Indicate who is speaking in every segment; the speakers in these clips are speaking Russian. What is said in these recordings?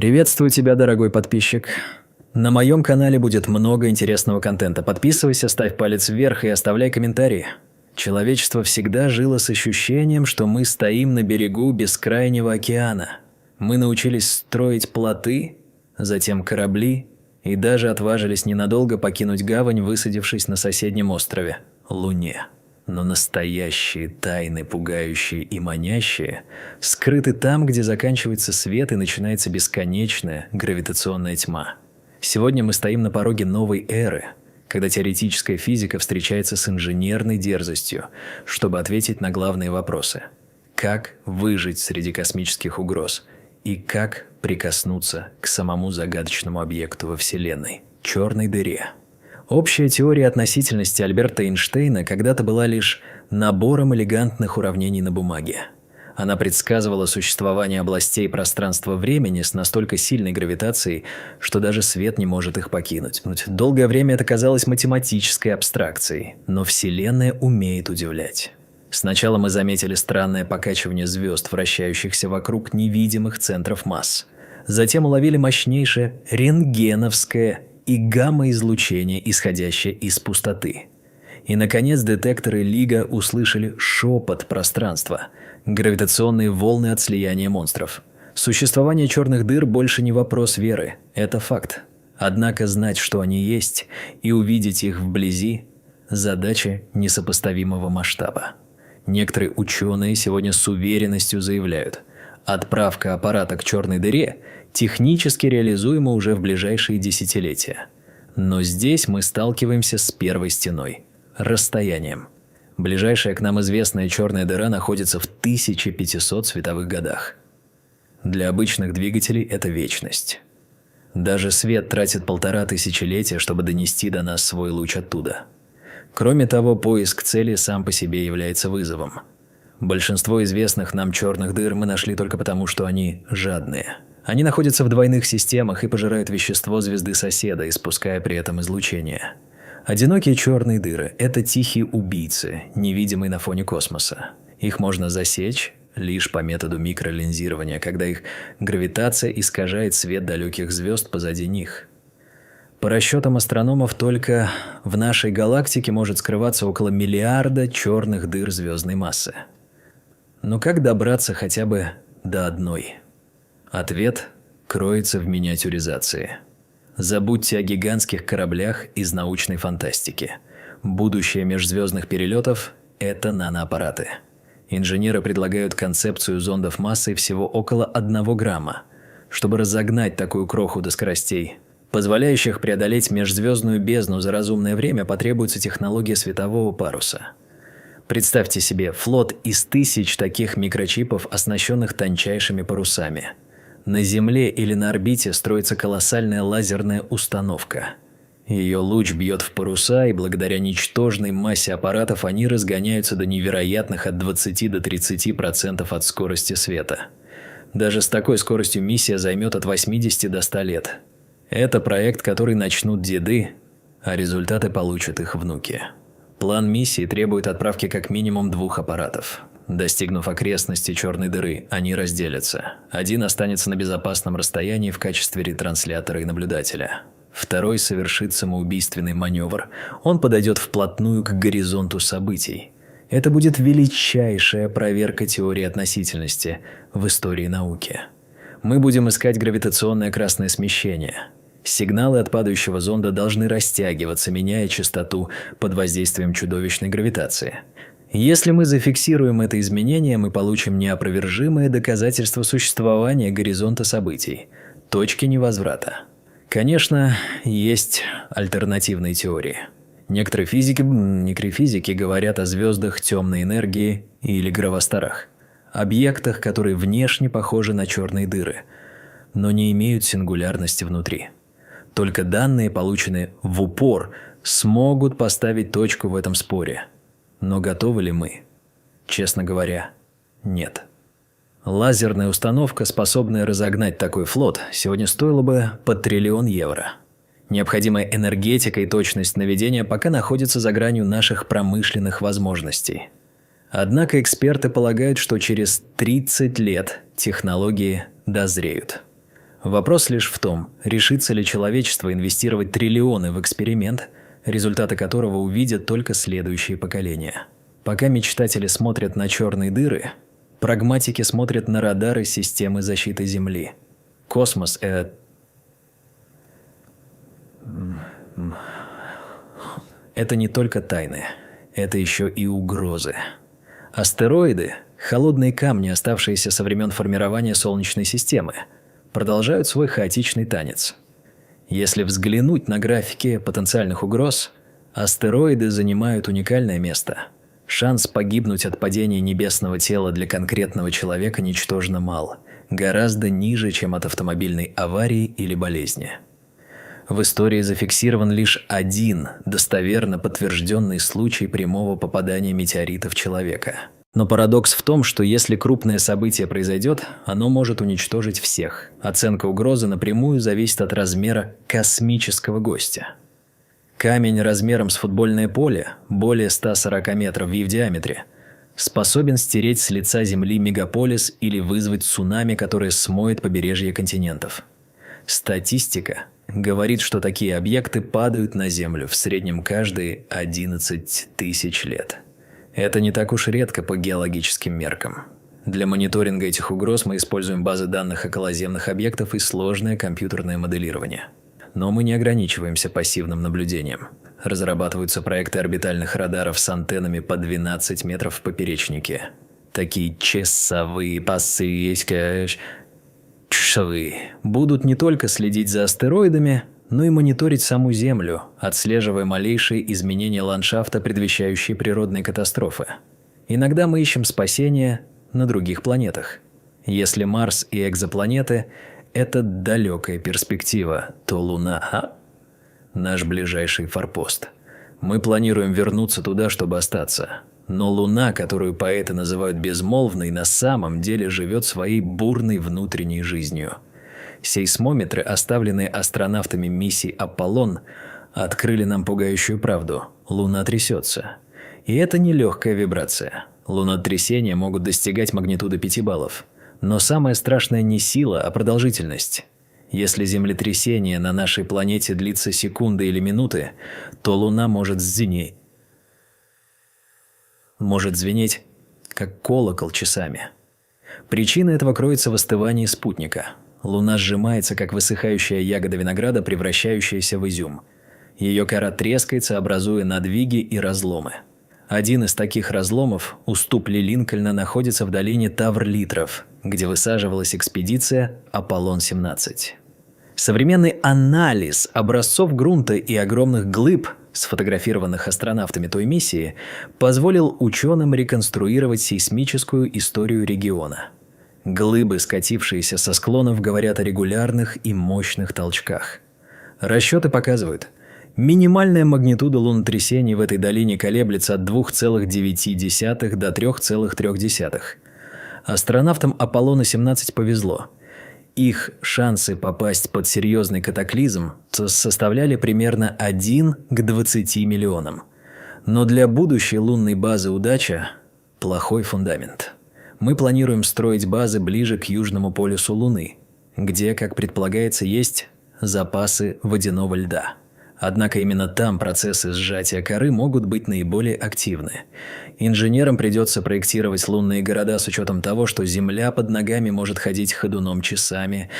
Speaker 1: Приветствую тебя, дорогой подписчик. На моем канале будет много интересного контента. Подписывайся, ставь палец вверх и оставляй комментарии. Человечество всегда жило с ощущением, что мы стоим на берегу бескрайнего океана. Мы научились строить плоты, затем корабли и даже отважились ненадолго покинуть гавань, высадившись на соседнем острове – Луне. Но настоящие тайны, пугающие и манящие, скрыты там, где заканчивается свет и начинается бесконечная гравитационная тьма. Сегодня мы стоим на пороге новой эры, когда теоретическая физика встречается с инженерной дерзостью, чтобы ответить на главные вопросы. Как выжить среди космических угроз и как прикоснуться к самому загадочному объекту во Вселенной – черной дыре. Общая теория относительности Альберта Эйнштейна когда-то была лишь набором элегантных уравнений на бумаге. Она предсказывала существование областей пространства-времени с настолько сильной гравитацией, что даже свет не может их покинуть. Долгое время это казалось математической абстракцией, но Вселенная умеет удивлять. Сначала мы заметили странное покачивание звезд, вращающихся вокруг невидимых центров масс. Затем уловили мощнейшее рентгеновское и гамма-излучение, исходящее из пустоты. И, наконец, детекторы Лига услышали шепот пространства, гравитационные волны от слияния монстров. Существование черных дыр больше не вопрос веры, это факт. Однако знать, что они есть, и увидеть их вблизи – задача несопоставимого масштаба. Некоторые ученые сегодня с уверенностью заявляют – отправка аппарата к черной дыре технически реализуема уже в ближайшие десятилетия. Но здесь мы сталкиваемся с первой стеной – расстоянием. Ближайшая к нам известная черная дыра находится в 1500 световых годах. Для обычных двигателей это вечность. Даже свет тратит 1,5 тысячелетия, чтобы донести до нас свой луч оттуда. Кроме того, поиск цели сам по себе является вызовом. Большинство известных нам черных дыр мы нашли только потому, что они жадные. Они находятся в двойных системах и пожирают вещество звезды соседа, испуская при этом излучение. Одинокие черные дыры – это тихие убийцы, невидимые на фоне космоса. Их можно засечь лишь по методу микролинзирования, когда их гравитация искажает свет далеких звезд позади них. По расчетам астрономов, только в нашей галактике может скрываться около миллиарда черных дыр звездной массы. Но как добраться хотя бы до одной? Ответ кроется в миниатюризации. Забудьте о гигантских кораблях из научной фантастики. Будущее межзвездных перелетов – это наноаппараты. Инженеры предлагают концепцию зондов массой всего около 1 грамма, чтобы разогнать такую кроху до скоростей, позволяющих преодолеть межзвездную бездну за разумное время, потребуется технология светового паруса. Представьте себе флот из 1000 таких микрочипов, оснащенных тончайшими парусами. На Земле или на орбите строится колоссальная лазерная установка. Ее луч бьет в паруса, и благодаря ничтожной массе аппаратов они разгоняются до невероятных от 20 до 30% от скорости света. Даже с такой скоростью миссия займет от 80 до 100 лет. Это проект, который начнут деды, а результаты получат их внуки. План миссии требует отправки как минимум 2 аппаратов. Достигнув окрестности черной дыры, они разделятся. Один останется на безопасном расстоянии в качестве ретранслятора и наблюдателя. Второй совершит самоубийственный маневр. Он подойдет вплотную к горизонту событий. Это будет величайшая проверка теории относительности в истории науки. Мы будем искать гравитационное красное смещение. Сигналы от падающего зонда должны растягиваться, меняя частоту под воздействием чудовищной гравитации. Если мы зафиксируем это изменение, мы получим неопровержимое доказательство существования горизонта событий, точки невозврата. Конечно, есть альтернативные теории. Некоторые физики, микрофизики говорят о звездах темной энергии или гравостарах, объектах, которые внешне похожи на черные дыры, но не имеют сингулярности внутри. Только данные, полученные в упор, смогут поставить точку в этом споре. Но готовы ли мы? Честно говоря, нет. Лазерная установка, способная разогнать такой флот, сегодня стоила бы под 1 триллион евро. Необходимая энергетика и точность наведения пока находятся за гранью наших промышленных возможностей. Однако эксперты полагают, что через 30 лет технологии дозреют. Вопрос лишь в том, решится ли человечество инвестировать триллионы в эксперимент, результаты которого увидят только следующие поколения. Пока мечтатели смотрят на черные дыры, прагматики смотрят на радары системы защиты Земли. Космос – это не только тайны, это еще и угрозы. Астероиды – холодные камни, оставшиеся со времен формирования Солнечной системы, продолжают свой хаотичный танец. Если взглянуть на графики потенциальных угроз, астероиды занимают уникальное место. Шанс погибнуть от падения небесного тела для конкретного человека ничтожно мал, гораздо ниже, чем от автомобильной аварии или болезни. В истории зафиксирован лишь один достоверно подтвержденный случай прямого попадания метеорита в человека. Но парадокс в том, что если крупное событие произойдет, оно может уничтожить всех. Оценка угрозы напрямую зависит от размера космического гостя. Камень размером с футбольное поле, более 140 метров в диаметре, способен стереть с лица Земли мегаполис или вызвать цунами, которое смоет побережье континентов. Статистика говорит, что такие объекты падают на Землю в среднем каждые 11 тысяч лет. Это не так уж редко по геологическим меркам. Для мониторинга этих угроз мы используем базы данных околоземных объектов и сложное компьютерное моделирование. Но мы не ограничиваемся пассивным наблюдением. Разрабатываются проекты орбитальных радаров с антеннами по 12 метров в поперечнике. Такие часовые пасы будут не только следить за астероидами, но и мониторить саму Землю, отслеживая малейшие изменения ландшафта, предвещающие природные катастрофы. Иногда мы ищем спасения на других планетах. Если Марс и экзопланеты – это далекая перспектива, то Луна – наш ближайший форпост. Мы планируем вернуться туда, чтобы остаться. Но Луна, которую поэты называют безмолвной, на самом деле живет своей бурной внутренней жизнью. Сейсмометры, оставленные астронавтами миссии «Аполлон», открыли нам пугающую правду – Луна трясется. И это не легкая вибрация. Лунотрясения могут достигать магнитуды 5 баллов. Но самое страшное не сила, а продолжительность. Если землетрясение на нашей планете длится секунды или минуты, то Луна может звенеть, как колокол часами. Причина этого кроется в остывании спутника. Луна сжимается, как высыхающая ягода винограда, превращающаяся в изюм. Ее кора трескается, образуя надвиги и разломы. Один из таких разломов, уступ Линкольна, находится в долине Тавр-Литров, где высаживалась экспедиция «Аполлон-17». Современный анализ образцов грунта и огромных глыб, сфотографированных астронавтами той миссии, позволил ученым реконструировать сейсмическую историю региона. Глыбы, скатившиеся со склонов, говорят о регулярных и мощных толчках. Расчеты показывают, минимальная магнитуда лунотрясений в этой долине колеблется от 2,9 до 3,3. Астронавтам Аполлона-17 повезло. Их шансы попасть под серьезный катаклизм составляли примерно 1 к 20 миллионам. Но для будущей лунной базы «Удача» – плохой фундамент. Мы планируем строить базы ближе к южному полюсу Луны, где, как предполагается, есть запасы водяного льда. Однако именно там процессы сжатия коры могут быть наиболее активны. Инженерам придется проектировать лунные города с учетом того, что Земля под ногами может ходить ходуном часами,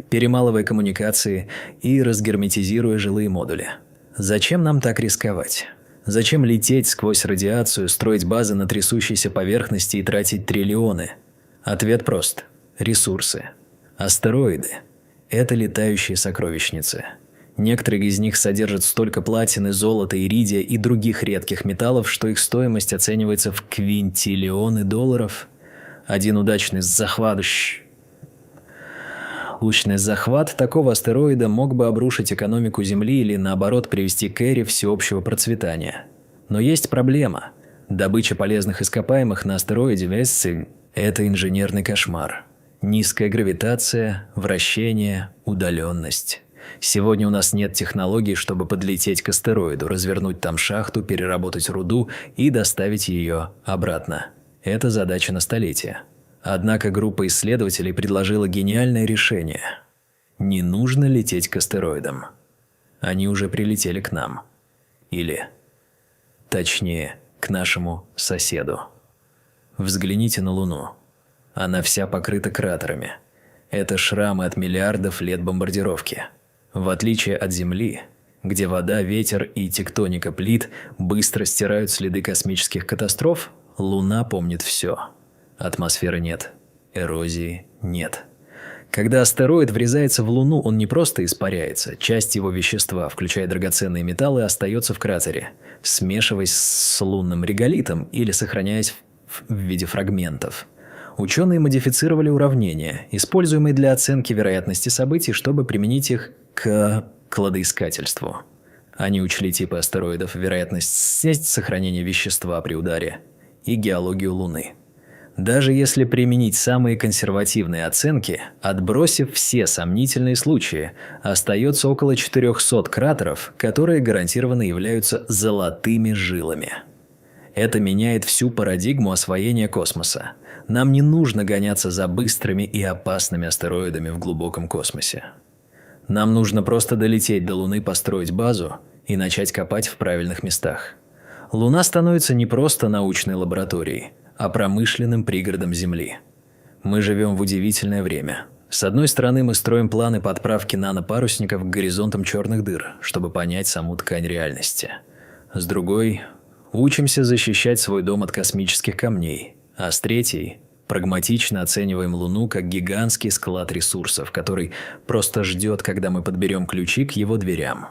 Speaker 1: перемалывая коммуникации и разгерметизируя жилые модули. Зачем нам так рисковать? Зачем лететь сквозь радиацию, строить базы на трясущейся поверхности и тратить триллионы? Ответ прост. Ресурсы. Астероиды – это летающие сокровищницы. Некоторые из них содержат столько платины, золота, иридия и других редких металлов, что их стоимость оценивается в квинтиллионы долларов. Один удачный захват такого астероида мог бы обрушить экономику Земли или, наоборот, привести к эре всеобщего процветания. Но есть проблема. Добыча полезных ископаемых на астероиде Вессель – это инженерный кошмар. Низкая гравитация, вращение, удаленность. Сегодня у нас нет технологий, чтобы подлететь к астероиду, развернуть там шахту, переработать руду и доставить ее обратно. Это задача на столетие. Однако группа исследователей предложила гениальное решение. Не нужно лететь к астероидам. Они уже прилетели к нам. Или, точнее, к нашему соседу. Взгляните на Луну. Она вся покрыта кратерами. Это шрамы от миллиардов лет бомбардировки. В отличие от Земли, где вода, ветер и тектоника плит быстро стирают следы космических катастроф, Луна помнит все. Атмосферы нет, эрозии нет. Когда астероид врезается в Луну, он не просто испаряется, часть его вещества, включая драгоценные металлы, остается в кратере, смешиваясь с лунным реголитом или сохраняясь в виде фрагментов. Ученые модифицировали уравнения, используемые для оценки вероятности событий, чтобы применить их к кладоискательству. Они учли типы астероидов, вероятность сохранения вещества при ударе и геологию Луны. Даже если применить самые консервативные оценки, отбросив все сомнительные случаи, остается около 400 кратеров, которые гарантированно являются золотыми жилами. Это меняет всю парадигму освоения космоса. Нам не нужно гоняться за быстрыми и опасными астероидами в глубоком космосе. Нам нужно просто долететь до Луны, построить базу и начать копать в правильных местах. Луна становится не просто научной лабораторией, а промышленным пригородом Земли. Мы живем в удивительное время. С одной стороны, мы строим планы по отправке нанопарусников к горизонтам черных дыр, чтобы понять саму ткань реальности. С другой, учимся защищать свой дом от космических камней. А с третьей, прагматично оцениваем Луну как гигантский склад ресурсов, который просто ждет, когда мы подберем ключи к его дверям.